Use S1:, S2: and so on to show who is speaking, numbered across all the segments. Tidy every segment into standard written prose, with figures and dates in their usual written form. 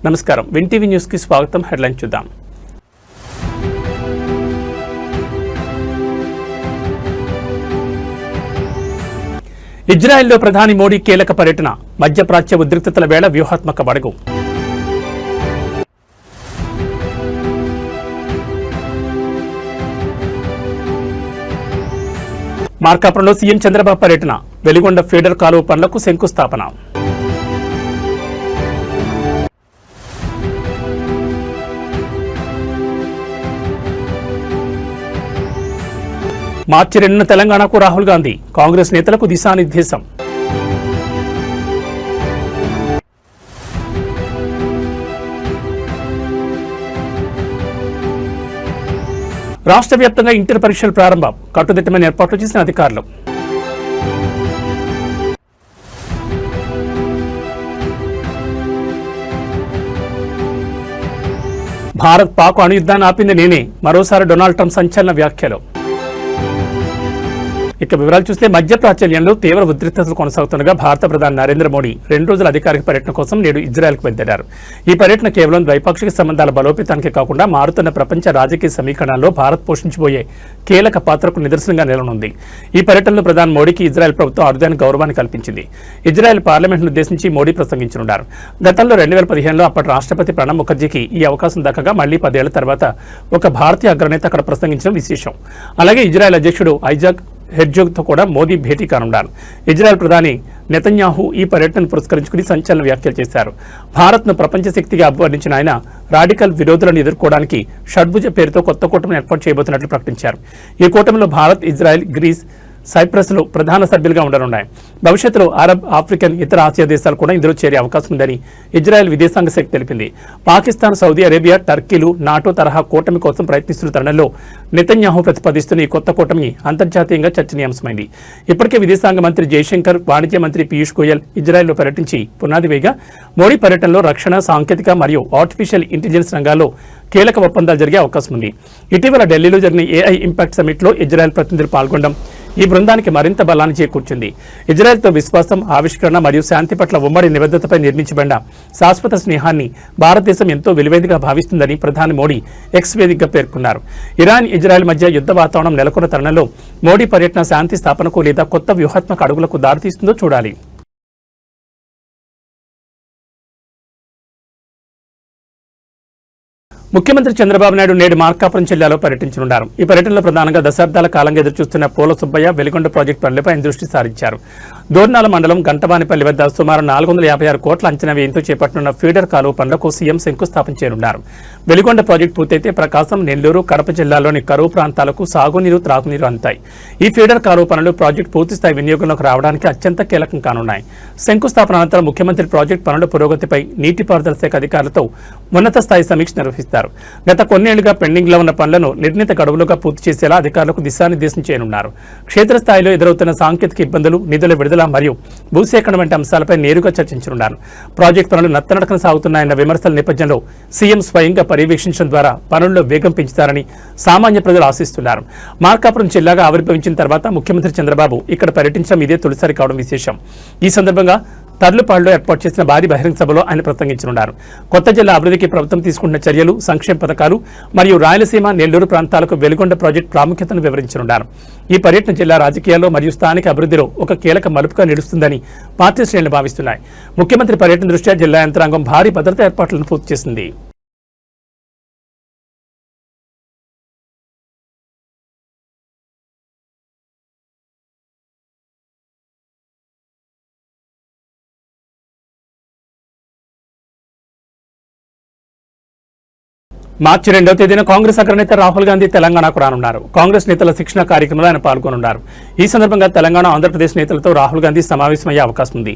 S1: నమస్కారం. Win TV news కి స్వాగతం. హెడ్లైన్ చూద్దాం. ఇజ్రాయెల్లో ప్రధాని మోడీ కీలక పర్యటన, మధ్యప్రాచ్య ఉద్రిక్తతల వేళ వ్యూహాత్మక అడుగు. మార్కాపురంలో సీఎం చంద్రబాబు పర్యటన, వెలిగొండ ఫీడర్ కాలువ పనులకు శంకుస్థాపన. మార్చి 2న తెలంగాణకు రాహుల్ గాంధీ, కాంగ్రెస్ నేతలకు దిశానిర్దేశం. రాష్ట్ర వ్యాప్తంగా ఇంటర్ పరీక్షలు ప్రారంభం, కట్టుదిట్టమైన ఏర్పాట్లు చేసిన అధికారులు. భారత్ పాక్ అణుయుద్ధాన్ని ఆపింది నేనే, మరోసారి డొనాల్డ్ ట్రంప్ సంచలన వ్యాఖ్యలు. ఇక వివరాలు చూస్తే మధ్యప్రాచ్యంలో తీవ్ర ఉద్రిక్తతలు కొనసాగుతుండగా భారత ప్రధాని నరేంద్ర మోడీ 2 రోజుల అధికారిక పర్యటన కోసం నేడు ఇజ్రాయెల్కు బయలుదేరారు. ఈ పర్యటన కేవలం ద్వైపాక్షిక సంబంధాల బలోపేతానికే కాకుండా మారుతున్న ప్రపంచ రాజకీయ సమీకరణలో భారత్ పోషించబోయే కీలక పాత్రకు నిదర్శనంగా నిలవనుంది. ఈ పర్యటనలో ప్రధాని మోడీకి ఇజ్రాయెల్ ప్రభుత్వం అరుదైన గౌరవాన్ని కల్పించింది. ఇజ్రాయెల్ పార్లమెంట్ను ఉద్దేశించి మోడీ ప్రసంగించనున్నారు. గతంలో 2015లో అప్పటి రాష్ట్రపతి ప్రణబ్ ముఖర్జీకి ఈ అవకాశం దక్కగా మళ్లీ 10 ఏళ్ల తర్వాత ఒక భారతీయ అగ్రనేత అక్కడ ప్రసంగించడం విశేషం. అలాగే ఇజ్రాయెల్ అధ్యక్షుడు ఐజాక్ హెర్జోగ్తో కూడా మోదీ భేటీ కానున్నారు. ఇజ్రాయెల్ ప్రధాని నెతన్యాహు ఈ పర్యటనను పురస్కరించుకుని సంచలన వ్యాఖ్యలు చేశారు. భారత్ను ప్రపంచ శక్తిగా అభివర్ణించిన ఆయన రాడికల్ విరోధులను ఎదుర్కోవడానికి షడ్భుజ పేరుతో కొత్త కూటమిని ఏర్పాటు చేయబోతున్నట్లు ప్రకటించారు. ఈ కూటమిలో భారత్, ఇజ్రాయెల్, గ్రీస్, సైప్రస్లు ప్రధాన సభ్యులుగా ఉండనున్నాయి. భవిష్యత్తులో అరబ్, ఆఫ్రికన్, ఇతర ఆసియా దేశాలు కూడా ఇందులో చేరే అవకాశం ఉందని ఇజ్రాయెల్ విదేశాంగ శాఖ తెలిపింది. పాకిస్తాన్, సౌదీ అరేబియా, టర్కీలు నాటో తరహా కూటమి కోసం ప్రయత్నిస్తున్న తరుణంలో నెతన్యాహు ప్రతిపాదిస్తున్న ఈ కొత్త కూటమి అంతర్జాతీయంగా చర్చనీయాంశమైంది. ఇప్పటికే విదేశాంగ మంత్రి జయశంకర్, వాణిజ్య మంత్రి పీయూష్ గోయల్ ఇజ్రాయెల్లో పర్యటించి పునాది వేయగా మోడీ పర్యటనలో రక్షణ, సాంకేతిక మరియు ఆర్టిఫిషియల్ ఇంటెలిజెన్స్ రంగాల్లో కీలక ఒప్పందాలు జరిగే అవకాశం ఉంది. ఇటీవల ఢిల్లీలో జరిగిన ఏఐ ఇంపాక్ట్ సమిట్లో ఇజ్రాయెల్ ప్రతినిధులు పాల్గొనడం ఈ బృందానికి మరింత బలాన్ని చేకూర్చింది. ఇజ్రాయెల్తో విశ్వాసం, ఆవిష్కరణ మరియు శాంతి పట్ల ఉమ్మడి నిబద్ధతపై నిర్మించబడిన శాశ్వత స్నేహాన్ని భారతదేశం ఎంతో విలువైనదిగా భావిస్తుందని ప్రధాని మోడీ ఎక్స్ వేదికగా పేర్కొన్నారు. ఇరాన్, ఇజ్రాయెల్ మధ్య యుద్ధ వాతావరణం నెలకొన్న తరుణంలో మోడీ పర్యటన శాంతి స్థాపనకు లేదా కొత్త వ్యూహాత్మక అడుగులకు దారితీస్తుందో చూడాలి. ముఖ్యమంత్రి చంద్రబాబు నాయుడు నేడు మార్కాపురం జిల్లాలో పర్యటించనున్నారు. ఈ పర్యటనలో ప్రధానంగా దశాబ్దాల కాలంగా ఎదురుచూస్తున్న పూల సుబ్బయ్య, వెలిగొండ ప్రాజెక్టు పనులపై ఆయన దృష్టి సారించారు. దోర్నాల మండలం గంటవానిపల్లి వద్ద సుమారు 456 కోట్ల అంచనా వ్యయంతో చేపట్టనున్న ఫీడర్ కాలువ పనులకు సీఎం శంకుస్థాపన చేయనున్నారు. వెలిగొండ ప్రాజెక్టు పూర్తయితే ప్రకాశం, నెల్లూరు, కడప జిల్లాల్లోని కరువు ప్రాంతాలకు సాగునీరు, త్రాగునీరు అందుతాయి. ఈ ఫీడర్ కాలువ పనులు ప్రాజెక్టు పూర్తిస్థాయి వినియోగంలోకి రావడానికి అత్యంత కీలకం కానున్నాయి. శంకుస్థాపన అనంతరం ముఖ్యమంత్రి ప్రాజెక్టు పనుల పురోగతిపై నీటిపారుదల శాఖ అధికారులతో ఉన్నత స్థాయి సమీక్ష నిర్వహిస్తారు. గత కొన్నేళ్లుగా పెండింగ్ లో ఉన్న పనులను నిర్ణీత గడువులుగా పూర్తి చేసేలా అధికారులకు దిశానిర్దేశం చేయనున్నారు. క్షేత్రస్థాయిలో ఎదురవుతున్న సాంకేతిక ఇబ్బందులు, నిధుల విడుదల మరియు భూసేకరణ వంటి అంశాలపై నేరుగా చర్చించనున్నారు. ప్రాజెక్టు పనులు నత్తనడకన సాగుతున్నాయన్న విమర్శల నేపథ్యంలో సీఎం స్వయంగా పర్యవేక్షించడం ద్వారా పనుల్లో వేగం పెంచుతారని సామాన్య ప్రజలు ఆశిస్తున్నారు. మార్కాపురం జిల్లాగా ఆవిర్భవించిన తర్వాత ముఖ్యమంత్రి చంద్రబాబు ఇక్కడ పర్యటించడం ఇదే తొలిసారి కావడం విశేషం. ఈ సందర్భంగా తర్లుపాడులో ఏర్పాటు చేసిన భారీ బహిరంగ సభలో ఆయన ప్రసంగించనున్నారు. కొత్త జిల్లా అభివృద్ధికి ప్రభుత్వం తీసుకుంటున్న చర్యలు, సంక్షేమ పథకాలు మరియు రాయలసీమ, నెల్లూరు ప్రాంతాలకు వెలుగొండ ప్రాజెక్టు ప్రాముఖ్యతను వివరించనున్నారు. ఈ పర్యటన జిల్లా రాజకీయాల్లో మరియు స్థానిక అభివృద్ధిలో ఒక కీలక మలుపుగా నిలుస్తుందని పార్టీ శ్రేణులు భావిస్తున్నాయి. ముఖ్యమంత్రి పర్యటన దృష్ట్యా జిల్లా యంత్రాంగం భారీ భద్రతా ఏర్పాట్లను పూర్తి చేసింది. మార్చి 2వ తేదీన కాంగ్రెస్ అగ్రనేత రాహుల్ గాంధీ తెలంగాణకు రానున్నారు. కాంగ్రెస్ నేతల శిక్షణ కార్యక్రమంలో ఆయన పాల్గొనున్నారు. ఈ సందర్భంగా తెలంగాణ, ఆంధ్రప్రదేశ్ నేతలతో రాహుల్ గాంధీ సమావేశమయ్యే అవకాశం ఉంది.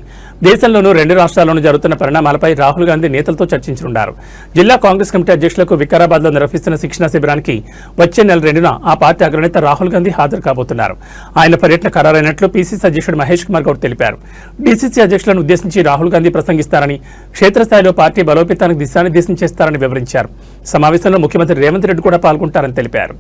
S1: దేశంలోనూ 2 రాష్ట్రాల్లోనూ జరుగుతున్న పరిణామాలపై రాహుల్ గాంధీ నేతలతో చర్చించనున్నారు. జిల్లా కాంగ్రెస్ కమిటీ అధ్యక్షులకు వికారాబాద్లో నిర్వహిస్తున్న శిక్షణ శిబిరానికి వచ్చే నెల 2న ఆ పార్టీ అగ్రనేత రాహుల్ గాంధీ హాజరు కాబోతున్నారు. ఆయన పర్యటన ఖరారైనట్లు పీసీసీ అధ్యక్షుడు మహేష్ కుమార్ గౌడ్ తెలిపారు. డీసీసీ అధ్యక్షులను ఉద్దేశించి రాహుల్ గాంధీ ప్రసంగిస్తారని, క్షేత్రస్థాయిలో పార్టీ బలోపేతానికి దిశానిర్దేశం చేస్తారని వివరించారు. సమావేశంలో ముఖ్యమంత్రి రేవంత్ రెడ్డి కూడా పాల్గొంటారని తెలిపారు.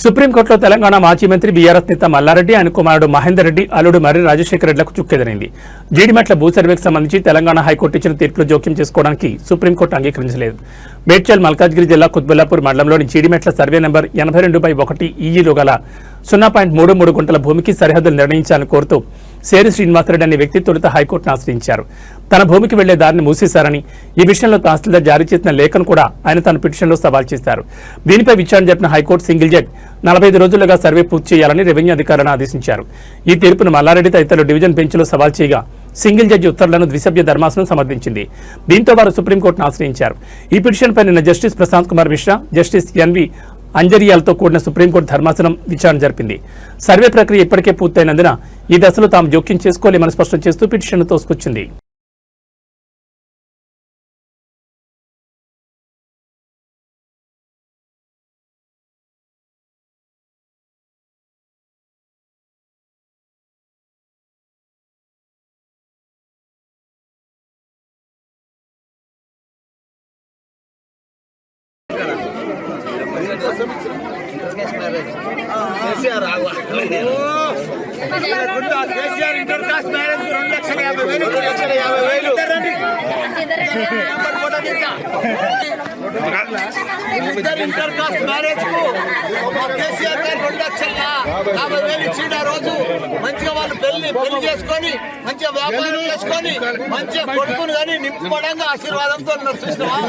S1: సుప్రీంకోర్టులో తెలంగాణ మాజీ మంత్రి బీఆర్ఎస్ నేత మల్లారెడ్డి, ఆయన కుమారుడు మహేందర్ రెడ్డి, అల్లుడు మర్రి రాజశేఖర రెడ్డిలకు చుక్కెదిరింది. జీడిమెట్ల భూ సర్వేకు సంబంధించి తెలంగాణ హైకోర్టు ఇచ్చిన తీర్పులో జోక్యం చేసుకోవడానికి సుప్రీంకోర్టు అంగీకరించలేదు. మేడ్చల్ మల్కాజ్గిరి జిల్లా కుత్బుల్లాపూర్ మండలంలోని జీడిమెట్ల సర్వే నెంబర్ 82/1 ఈఈలో గల 0.33 గుంటల భూమికి సరిహద్దులు నిర్ణయించాలని కోరుతూ సేరి శ్రీనివాసరెడ్డి అనే వ్యక్తి తొలుత హైకోర్టును ఆశ్రయించారు. తన భూమికి వెళ్లే దారిని మూసేశారని, ఈ విషయంలో తహసీల్దార్ జారీ చేసిన లేఖను కూడా ఆయన తన పిటిషన్లో సవాల్ చేశారు. దీనిపై విచారణ జరిపిన హైకోర్టు సింగిల్ జడ్జి 45 రోజుల్లోగా సర్వే పూర్తి చేయాలని రెవెన్యూ అధికారులను ఆదేశించారు. ఈ తీర్పును మల్లారెడ్డి తదితరులు డివిజన్ బెంచ్లో సవాల్ చేయగా సింగిల్ జడ్జి ఉత్తర్వులను ద్విసభ్య ధర్మాసనం సమర్థించింది. దీంతో వారు సుప్రీంకోర్టును ఆశ్రయించారు. ఈ పిటిషన్పై నిన్న justice Prashant Kumar Mishra, justice NV అంజరియాలతో కూడిన సుప్రీంకోర్టు ధర్మాసనం విచారణ జరిపింది. సర్వే ప్రక్రియ ఇప్పటికే పూర్తయినందున ఈ దశలో తాము జోక్యం చేసుకోలేమని స్పష్టం చేస్తూ పిటిషన్ను తోసిపుచ్చింది.
S2: Inter caste marriage 2,50,000 inter caste marriage కు కేసీఆర్ గారు 2,50,000 ఇచ్చిండు. ఆ రోజు మంచిగా వాళ్ళు పెళ్లి చేసుకొని మంచిగా వ్యాపారం చేసుకొని మంచిగా కొడుకుని కానీ నింపడంగా ఆశీర్వాదంతో చూసినావా?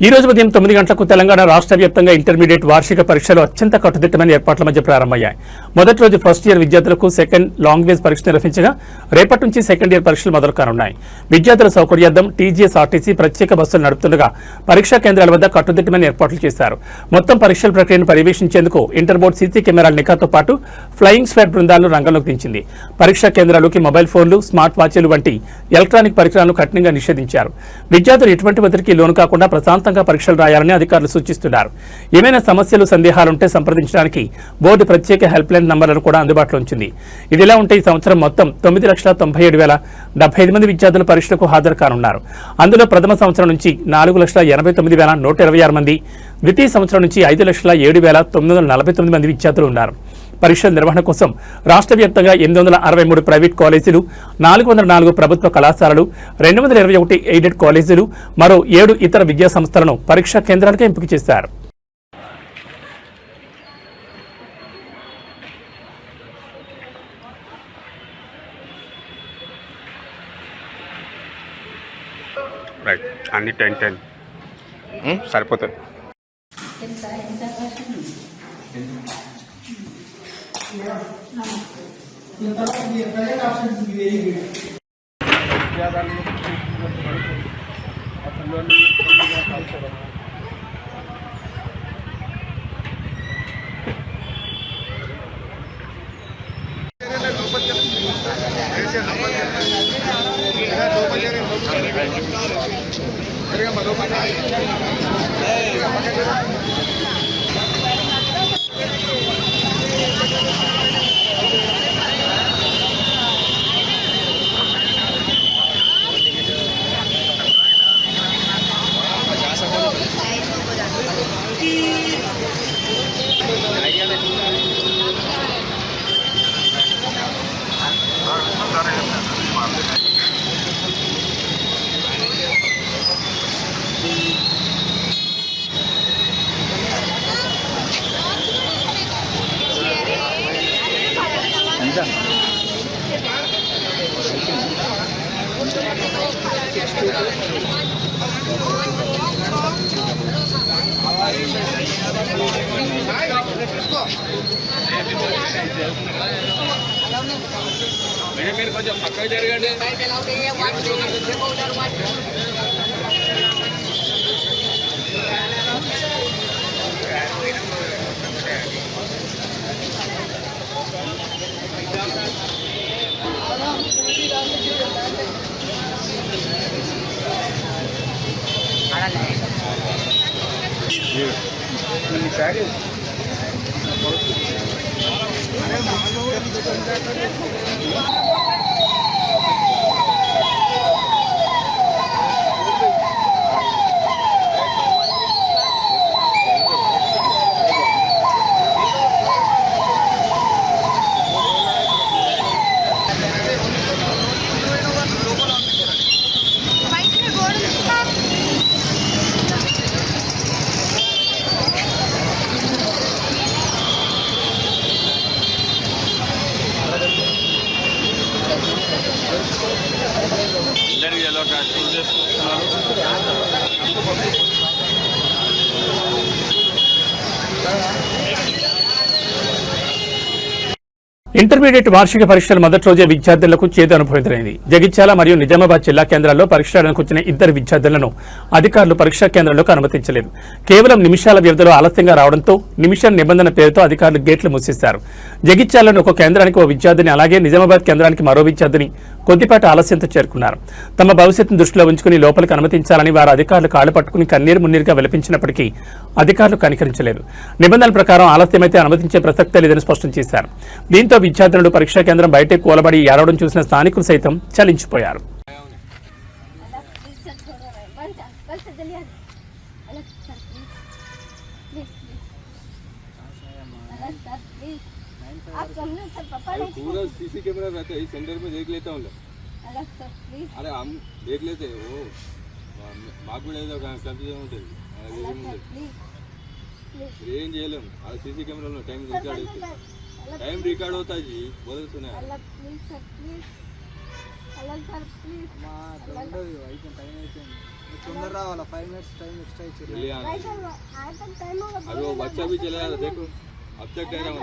S1: ఈ రోజు ఉదయం 9 గంటలకు తెలంగాణ రాష్ట్ర వ్యాప్తంగా ఇంటర్మీడియట్ వార్షిక పరీక్షలు అత్యంత కట్టుదిట్టమైన ఏర్పాట్ల మధ్య ప్రారంభమయ్యాయి. మొదటి రోజు ఫస్ట్ ఇయర్ విద్యార్థులకు సెకండ్ లాంగ్వేజ్ పరీక్ష నిర్వహించగా రేపటి నుంచి సెకండ్ ఇయర్ పరీక్షలు మొదలు కానున్నాయి. విద్యార్థుల సౌకర్యార్థం టీజీఎస్ఆర్టీసీ ప్రత్యేక బస్సులు నడుపుతుండగా పరీక్షా కేంద్రాల వద్ద కట్టుదిట్టమైన ఏర్పాట్లు చేశారు. మొత్తం పరీక్షల ప్రక్రియను పర్యవేక్షించేందుకు ఇంటర్ బోర్డు సీసీ కెమెరాల నిఘాతో పాటు ఫ్లయింగ్ స్క్వాడ్ బృందాలను రంగంలోకి దించింది. పరీక్షా కేంద్రాల్లోకి మొబైల్ ఫోన్లు, స్మార్ట్ వాచీలు వంటి ఎలక్ట్రానిక్ పరికరాలను కఠినంగా నిషేధించారు. విద్యార్థులు ఎటువంటి ఒత్తిడికి లోను కాకుండా ప్రశాంతంగా పరీక్షలు రాయాలని అధికారులు సూచిస్తున్నారు. ఏమైనా సమస్యలు, సందేహాలుంటే సంప్రదించడానికి బోర్డు ప్రత్యేక హెల్ప్ లైన్ నంబర్లను కూడా అందుబాటులో ఉంచింది. ఇదిలా ఉంటే ఈ సంవత్సరం మొత్తం 9,97,075 మంది విద్యార్థులు పరీక్షలకు హాజరు కానున్నారు. అందులో ప్రథమ సంవత్సరం నుంచి 4,89,126 మంది, ద్వితీయ సంవత్సరం నుంచి 5,07,949 మంది విద్యార్థులు ఉన్నారు. పరీక్షల నిర్వహణ కోసం రాష్ట్ర వ్యాప్తంగా 863 ప్రైవేట్ కాలేజీలు, 404 ప్రభుత్వ కళాశాలలు, 221 ఎయిడెడ్ కాలేజీలు, మరో 7 ఇతర విద్యా సంస్థలను పరీక్షా కేంద్రాలుగా ఎంపిక చేశారు.
S3: అన్ని 10 సరిపోతుంది.
S2: మీరు కొంచెం పక్కకు జరగండి.
S1: ఇంటర్మీడియట్ వార్షిక పరీక్షల మొదటి రోజే విద్యార్థులకు చేదు అనుభవం ఎదురైంది. జగిత్యాల మరియు నిజామాబాద్ జిల్లా కేంద్రాల్లో పరీక్షలకు వచ్చిన ఇద్దరు విద్యార్థులను అధికారులు పరీక్షా కేంద్రంలోకి అనుమతించలేదు. కేవలం నిమిషాల వ్యవధిలో ఆలస్యంగా రావడంతో నిమిషం నిబంధన పేరుతో అధికారులు గేట్లు మూసేశారు. జగిత్యాలలోని ఒక కేంద్రానికి ఓ విద్యార్థిని, అలాగే నిజామాబాద్ కేంద్రానికి మరో విద్యార్థిని కొద్దిపాటి ఆలస్యంతో చేరుకున్నారు. తమ భవిష్యత్తును దృష్టిలో ఉంచుకుని లోపలికి అనుమతించాలని వారు అధికారులు కాళ్లు పట్టుకుని కన్నీరు మున్నీరుగా విలపించినప్పటికీ అధికారులు కనికరించలేదు. నిబంధనల ప్రకారం ఆలస్యమైతే అనుమతించే ప్రసక్తే లేదని స్పష్టం చేశారు. దీంతో విద్యార్థులు పరీక్షా కేంద్రం బయటే కూలబడి ఏడవడం చూసిన స్థానికులు సైతం చలించిపోయారు.
S4: पूरा सीसी कैमरा रहता है, इस सेंटर में देख लेता हूँ। अरे हम देख लेते हैं वो మాకు కూడా ఏదో కన్ఫ్యూజన్ ఉంటుంది. ఏం చేయలేము. అది సీసీ కెమెరాలో టైం రికార్డ్ అవుతుంది. టైం రికార్డ్ అవుతా జీ వదులుతున్నాయి. अभी वो बच्चा भी चला जाता, देखो अब तक कह रहा हूँ।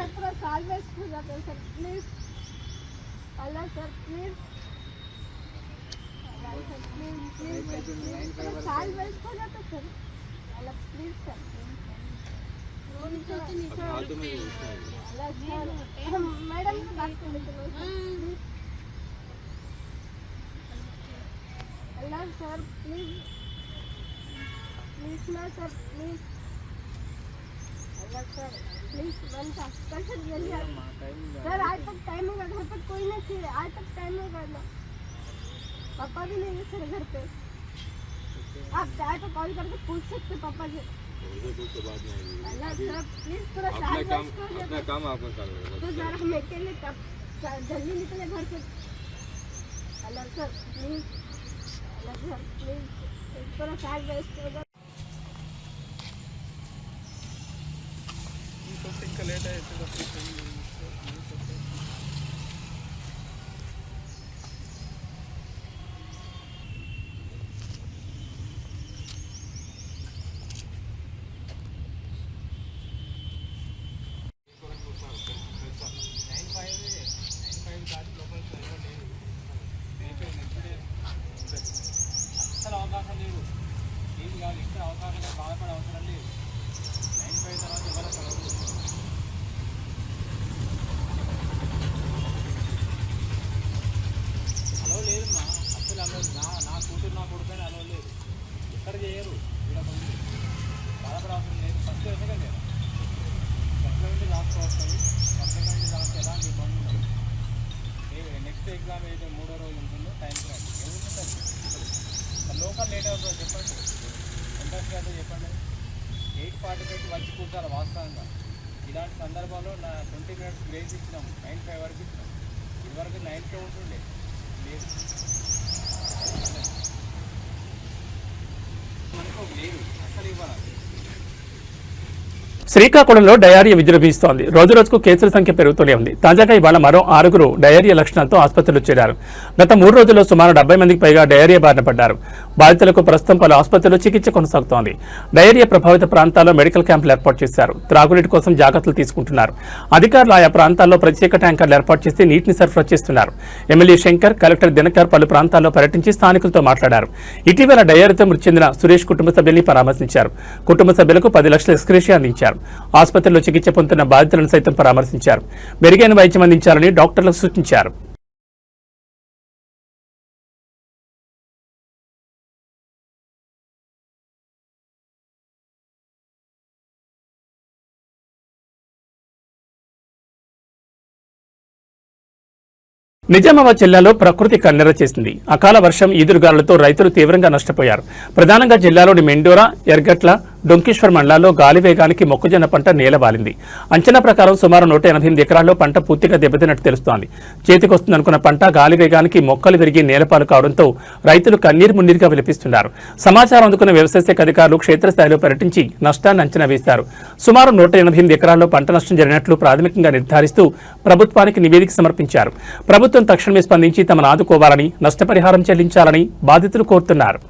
S5: सर प्लीज प्लीज ना सर प्लीज सर प्लीज बनता कर सर जल्दी सर आज तक टाइम होगा, घर पर कोई नहीं थी, आज तक टाइम होगा ना, पापा भी नहीं है सर घर पे। आप चाहे तो कॉल करके पूछ सकते पापा से। अल्लाह सर प्लीज थोड़ा
S4: अपना काम आप कर लो
S5: तो सर हम अकेले कब जल्दी निकले घर से। अल्लाह सर प्लीज, अल्लाह सर प्लीज थोड़ा साथ वेस्ट होगा। ఇంకా లేట్ అవుతుంది.
S6: అసలు అవకాశం లేదు. ఏం కాదు, ఇక్కడ అవకాశం బాధపడే అవసరం లేదు. 9:05 తర్వాత ఎవరు అలో లేదమ్మా. అసలు అలో నా కూతురు నా కొడుకైనా అలో లేదు. ఎక్కడ చేయరు. ఇక్కడ కొంచెం బాధపడే అవసరం లేదు. ఫస్ట్ ఎందుకంటే ఫస్ట్ నుండి లాస్ట్ వస్తుంది. ఫస్ట్ నుండి లాస్ట్ ఎలాంటి ఇబ్బంది ఉండదు. నెక్స్ట్ ఎగ్జామ్ అయితే 3వ రోజు ఉంటుందో టైం ఏముంటుంది. లోకల్ లేట్ అవుతుందో చెప్పండి, ఇంట్రెస్ట్ అయితే చెప్పండి. 8:45కి వచ్చి కూర్చోాలి. వాస్తవంగా ఇలాంటి సందర్భంలో 20 minutes గ్రేస్ ఇచ్చినాము. 9:05 వరకు ఇచ్చినాం. ఇదివరకు 9కే ఉంటుండే లేదు. మనకు లేదు అసలు ఇవ్వాలి.
S1: శ్రీకాకుళంలో డయేరియా విజృంభిస్తోంది. రోజు రోజుకు కేసుల సంఖ్య పెరుగుతూనే ఉంది. తాజాగా ఇవాళ మరో 6 డయేరియా లక్షణాలతో ఆసుపత్రిలో చేరారు. గత 3 రోజుల్లో సుమారు 70 మందికి పైగా డయేరియా బారిన పడ్డారు. బాధితులకు ప్రస్తుతం పలు ఆసుపత్రుల్లో చికిత్స కొనసాగుతోంది. డయేరియా ప్రభావిత ప్రాంతాల్లో మెడికల్ క్యాంపులు ఏర్పాటు చేశారు. త్రాగునీటి కోసం జాగ్రత్తలు తీసుకుంటున్నారు. అధికారులు ఆయా ప్రాంతాల్లో ప్రత్యేక ట్యాంకర్లు ఏర్పాటు చేసి నీటిని సరఫరా చేస్తున్నారు. ఎమ్మెల్యే శంకర్, కలెక్టర్ దినకర్ పలు ప్రాంతాల్లో పర్యటించి స్థానికులతో మాట్లాడారు. ఇటీవల డయేరియాతో మృతి చెందిన సురేష్ కుటుంబ సభ్యుల్ని పరామర్శించారు. కుటుంబ సభ్యులకు 10 లక్షల ఎక్స్గ్రేషియా అందించారు. ఆసుపత్రిలో చికిత్స పొందుతున్న బాధితులను సైతం పరామర్శించారు. మెరుగైన వైద్యం అందించాలని డాక్టర్లకు సూచించారు. నిజామాబాద్ జిల్లాలో ప్రకృతి కన్నెర చేసింది. అకాల వర్షం, ఈదురుగాలులతో రైతులు తీవ్రంగా నష్టపోయారు. ప్రధానంగా జిల్లాలోని మెండోరా, ఎర్గట్ల, డొంకేశ్వర్ మండలాల్లో గాలి వేగానికి మొక్కజొన్న పంట నేలవాలింది. అంచనా ప్రకారం సుమారు 188 ఎకరాల్లో పంట పూర్తిగా దెబ్బతిన్నట్టు తెలుస్తోంది. చేతికొస్తుందనుకున్న పంట గాలి వేగానికి మొక్కలు విరిగి నేలపాలు కావడంతో రైతులు కన్నీరు మున్నీరుగా విలపిస్తున్నారు. సమాచారం అందుకున్న వ్యవసాయ శాఖ అధికారులు క్షేత్రస్థాయిలో పర్యటించి నష్టాన్ని అంచనా వేశారు. సుమారు 188 ఎకరాల్లో పంట నష్టం జరిగినట్లు ప్రాథమికంగా నిర్ధారిస్తూ ప్రభుత్వానికి నివేదిక సమర్పించారు. ప్రభుత్వం తక్షణమే స్పందించి తమను ఆదుకోవాలని, నష్టపరిహారం చెల్లించాలని బాధితులు కోరుతున్నారు.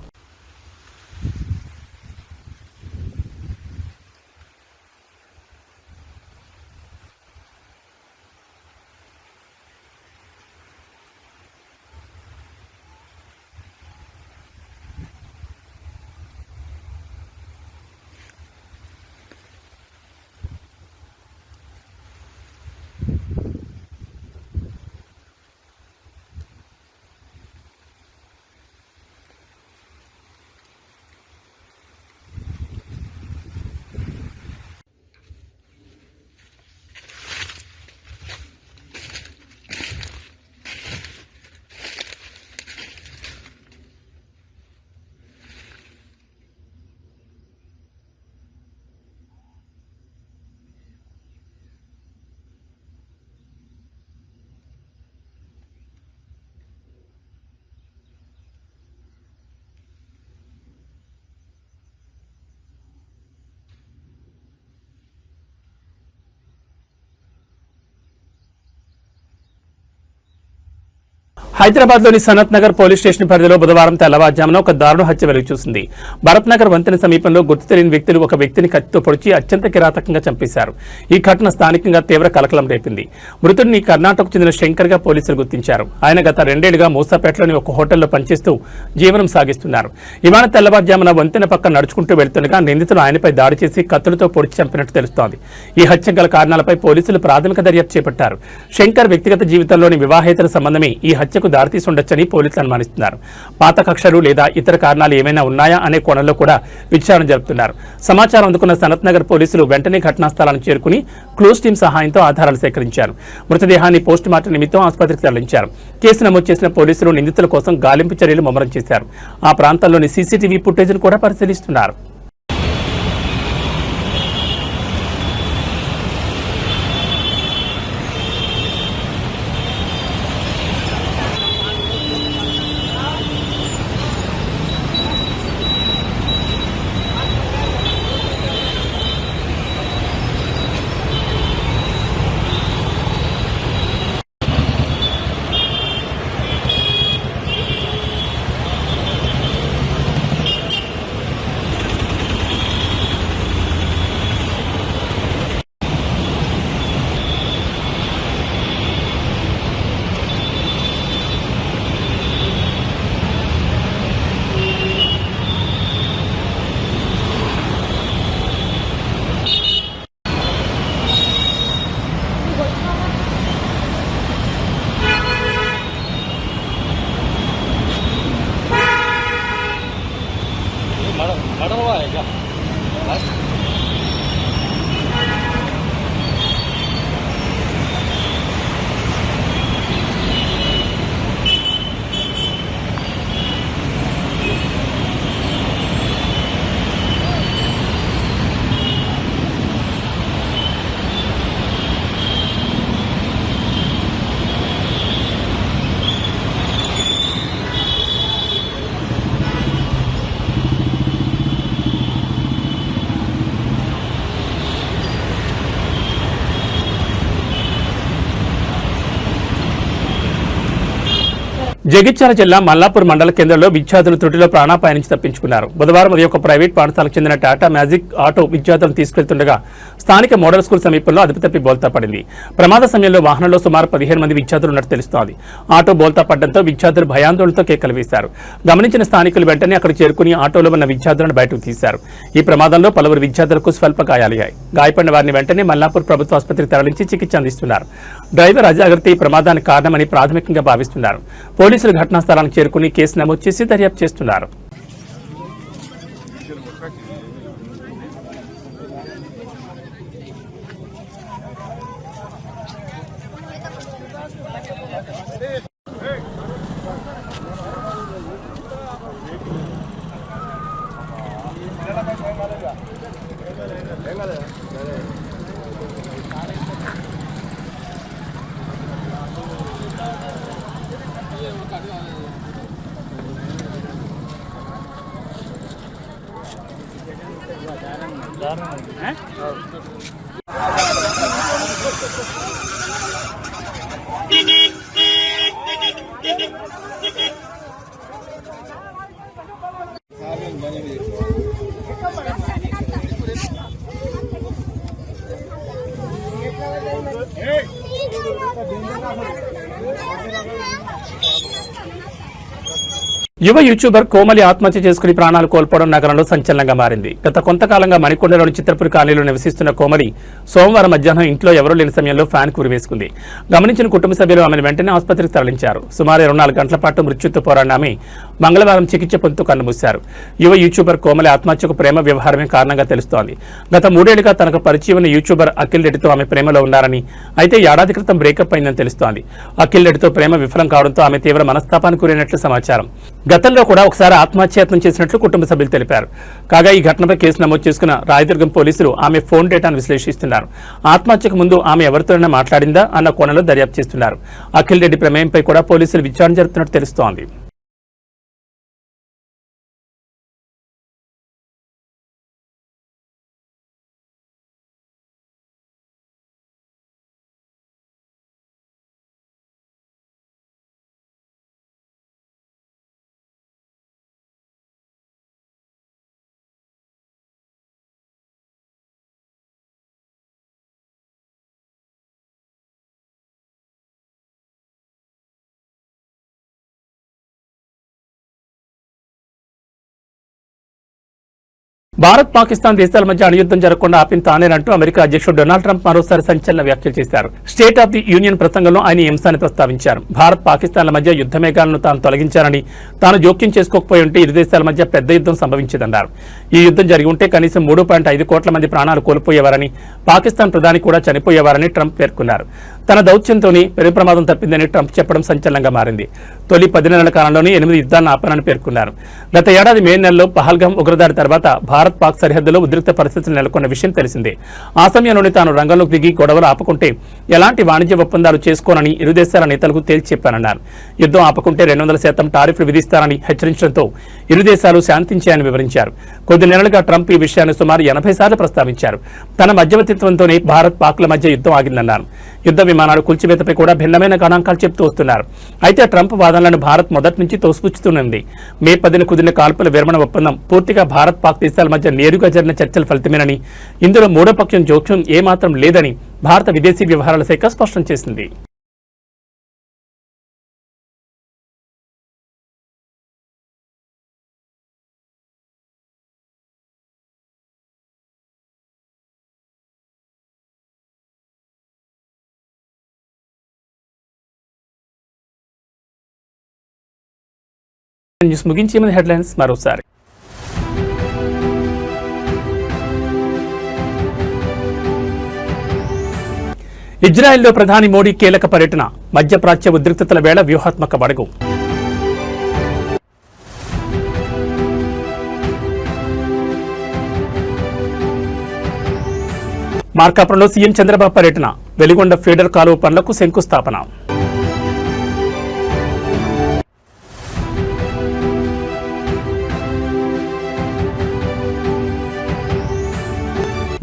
S1: హైదరాబాద్లోని సనత్ నగర్ పోలీస్ స్టేషన్ పరిధిలో బుధవారం తెల్లవారుజామున ఒక దారుణ హత్య వెలుగు చూసింది. భరత్ నగర్ వంతెన సమీపంలో గుర్తు తెలియని వ్యక్తులు ఒక వ్యక్తిని కత్తితో పొడిచి అత్యంత కిరాతకంగా చంపేశారు. ఈ ఘటన స్థానికంగా తీవ్ర కలకలం రేపింది. మృతుడిని కర్ణాటకకు చెందిన శంకర్ గా పోలీసులు గుర్తించారు. ఆయన గత 2 ఏళ్లుగా మూసాపేటలోని ఒక హోటల్లో పనిచేస్తూ జీవనం సాగిస్తున్నారు. ఇవాళ తెల్లవారుజామున వంతెన పక్కన నడుచుకుంటూ వెళ్తుండగా నిందితులు ఆయనపై దాడి చేసి కత్తులతో పొడిచి చంపినట్టు తెలుస్తోంది. ఈ హత్య గల కారణాలపై పోలీసులు ప్రాథమిక దర్యాప్తు చేపట్టారు. శంకర్ వ్యక్తిగత జీవితంలోని వివాహేతర సంబంధమే ఈ హత్యకు దారితీసి ఉండొచ్చని పోలీసులు అనుమానిస్తున్నారు. పాత కక్షలు లేదా ఇతర కారణాలు ఏమైనా ఉన్నాయా అనే కోణంలో కూడా విచారణ జరుపుతున్నారు. సమాచారం అందుకున్న సనత్ నగర్ పోలీసులు వెంటనే ఘటనా స్థలానికి చేరుకుని క్లూస్ టీం సహాయంతో ఆధారాలు సేకరించారు. మృతదేహాన్ని పోస్టుమార్టం నిమిత్తం ఆసుపత్రికి తరలించారు. కేసు నమోదు చేసిన పోలీసులు నిందితుల కోసం గాలింపు చర్యలు ముమ్మరం చేశారు. ఆ ప్రాంతాల్లోని సీసీటీవీ ఫుటేజ్ను కూడా పరిశీలిస్తున్నారు.
S6: मर्डर हुआ है क्या?
S1: జగిత్యాల జిల్లా మల్లాపూర్ మండల కేంద్రంలో విద్యార్థులు త్రుటిలో ప్రాణాపాయం నుంచి తప్పించుకున్నారు. బుధవారం ఉదయం ఒక ప్రైవేట్ పాఠశాలకు చెందిన టాటా మ్యాజిక్ ఆటో విద్యార్థులను తీసుకెళ్తుండగా స్థానిక మోడల్ స్కూల్ సమీపంలో అదుపు తప్పి బోల్తా పడింది. ప్రమాద సమయంలో వాహనంలో సుమారు 15 మంది విద్యార్థులు ఉన్నట్టు తెలుస్తోంది. ఆటో బోల్తా పడడంతో విద్యార్థులు భయాందోళనతో కేకలు వేశారు. గమనించిన స్థానికులు వెంటనే అక్కడ చేరుకుని ఆటోలో ఉన్న విద్యార్థులను బయటకు తీశారు. ఈ ప్రమాదంలో పలువురు విద్యార్థులకు స్వల్ప గాయాలయ్యాయి. గాయపడిన వారిని వెంటనే మల్లాపూర్ ప్రభుత్వ ఆసుపత్రికి తరలించి చికిత్స అందిస్తున్నారు. డ్రైవర్ అజాగ్రత్త ఈ ప్రమాదానికి కారణమని ప్రాథమికంగా భావిస్తున్నారు. పోలీసులు ఘటనా స్థలానికి చేరుకుని కేసు నమోదు చేసి దర్యాప్తు చేస్తున్నారు. యువ యూట్యూబర్ కోమలి ఆత్మహత్య చేసుకుని ప్రాణాలు కోల్పోవడం నగరంలో సంచలనంగా మారింది. గత కొంతకాలంగా మణికొండలోని చిత్రపురి కాలనీలో నివసిస్తున్న కోమలి సోమవారం మధ్యాహ్నం ఇంట్లో ఎవరూ లేని సమయంలో ఫ్యాన్ కురివేసుకుంది. గమనించిన కుటుంబ సభ్యులు ఆమెను వెంటనే ఆసుపత్రికి తరలించారు. సుమారు 24 గంటల పాటు మృత్యుతో పోరాడిన ఆమె మంగళవారం చికిత్స పొందుతూ కన్నుమూశారు. యువ యూట్యూబర్ కోమలి ఆత్మహత్యకు ప్రేమ వ్యవహారమే కారణంగా తెలుస్తోంది. గత 3 ఏళ్లుగా తనకు పరిచయం ఉన్న యూట్యూబర్ అఖిల్ రెడ్డితో ఆమె ప్రేమలో ఉన్నారని, అయితే ఏడాది క్రితం బ్రేకప్ అయిందని తెలుస్తోంది. అఖిల్ రెడ్డితో ప్రేమ విఫలం కావడంతో ఆమె తీవ్ర మనస్తాపానికి గురైనట్లు సమాచారం. గతంలో కూడా ఒకసారి ఆత్మహత్యాయత్నం చేసినట్లు కుటుంబ సభ్యులు తెలిపారు. కాగా ఈ ఘటనపై కేసు నమోదు చేసుకున్న రాయదుర్గం పోలీసులు ఆమె ఫోన్ డేటాను విశ్లేషిస్తున్నారు. ఆత్మహత్యకు ముందు ఆమె ఎవరితోనైనా మాట్లాడిందా అన్న కోణంలో దర్యాప్తు చేస్తున్నారు. అఖిల్ రెడ్డి ప్రమేయంపై కూడా పోలీసులు విచారణ జరుపుతున్నట్టు తెలుస్తోంది. భారత్ పాకిస్తాన్ దేశాల మధ్య అణుయుద్ధం జరగకుండా ఆపింది తానేనంటూ అమెరికా అధ్యక్షుడు డొనాల్డ్ ట్రంప్ మరోసారి సంచలన వ్యాఖ్యలు చేశారు. స్టేట్ ఆఫ్ ది యూనియన్ ప్రసంగంలో ఆయన ఈ అంశాన్ని ప్రస్తావించారు. భారత్ పాకిస్తాన్ల మధ్య యుద్ధ మేఘాలను తాను తొలగించారని, తాను జోక్యం చేసుకోకపోయి ఉంటే ఇరు దేశాల మధ్య పెద్ద యుద్ధం సంభవించేదన్నారు. ఈ యుద్ధం జరిగి ఉంటే కనీసం 3.5 కోట్ల మంది ప్రాణాలు కోల్పోయేవారని, పాకిస్తాన్ ప్రధాని కూడా చనిపోయేవారని ట్రంప్ పేర్కొన్నారు. తన దౌత్యంతోనే పెను ప్రమాదం తప్పిందని ట్రంప్ చెప్పడం సంచలనంగా మారింది. తొలి 10 నెలల కాలంలోనే 8 యుద్ధాలను ఆపానని పేర్కొన్నారు. గత ఏడాది మే నెలలో పహల్గాం ఉగ్రదాడి తర్వాత భారత్ పాక్ సరిహద్దులో ఉద్రిక్త పరిస్థితులు నెలకొన్న విషయం తెలిసిందే. ఆ సమయంలోనే తాను రంగంలోకి దిగి గొడవలు ఆపకుంటే ఎలాంటి వాణిజ్య ఒప్పందాలు చేసుకోనని ఇరు దేశాల నేతలకు తేల్చి చెప్పానన్నారు. యుద్ధం ఆపకుంటే 200% టారిఫ్లు విధిస్తారని హెచ్చరించడంతో ఇరు దేశాలు శాంతించాయని వివరించారు. కొద్ది నెలలుగా ట్రంప్ ఈ విషయాన్ని సుమారు 80 సార్లు ప్రస్తావించారు. తన మధ్యవర్తిత్వంతోనే భారత్ పాక్ల మధ్య యుద్ధం ఆగిందన్నారు. యుద్ధ విమానాలు కూల్చివేతపై కూడా భిన్నమైన గణాంకాలు చెబుతూ వస్తున్నారు. అయితే ట్రంప్ వాదనలను భారత్ మొదటి నుంచి తోసిపుచ్చుతూనే మే 10న కుదిరిన కాల్పుల విరమణ ఒప్పందం పూర్తిగా భారత్ పాక్ దేశాల మధ్య నేరుగా జరిగిన చర్చల ఫలితమేనని, ఇందులో మూడో పక్షం జోక్యం ఏమాత్రం లేదని భారత విదేశీ వ్యవహారాల శాఖ స్పష్టం చేసింది. న్యూస్ ముగించే ముందు హెడ్లైన్స్ మరోసారి. ఇజ్రాయెల్లో ప్రధాని మోడీ కీలక పర్యటన, మధ్యప్రాచ్య ఉద్రిక్తతల వేళ వ్యూహాత్మక అడుగు. మార్కాపురంలో సీఎం చంద్రబాబు పర్యటన, వెలిగొండ ఫీడర్ కాలువ పనులకు శంకుస్థాపన.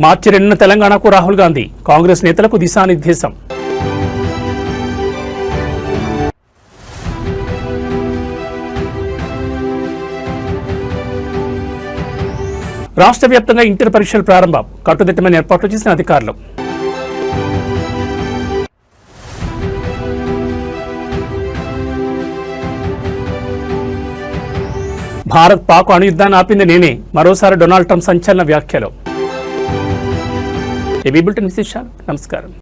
S1: మార్చి 2న తెలంగాణకు రాహుల్ గాంధీ, కాంగ్రెస్ నేతలకు దిశానిర్దేశం. రాష్ట్ర వ్యాప్తంగా ఇంటర్ పరీక్షలు ప్రారంభం, కట్టుదిట్టమైన ఏర్పాట్లు చేసిన అధికారులు. భారత్ పాక్ అణుయుద్ధాన్ని ఆపింది నేనే, మరోసారి డొనాల్డ్ ట్రంప్ సంచలన వ్యాఖ్యలు. ఏబీ బులెటిన్ విశేషాలు. నమస్కారం.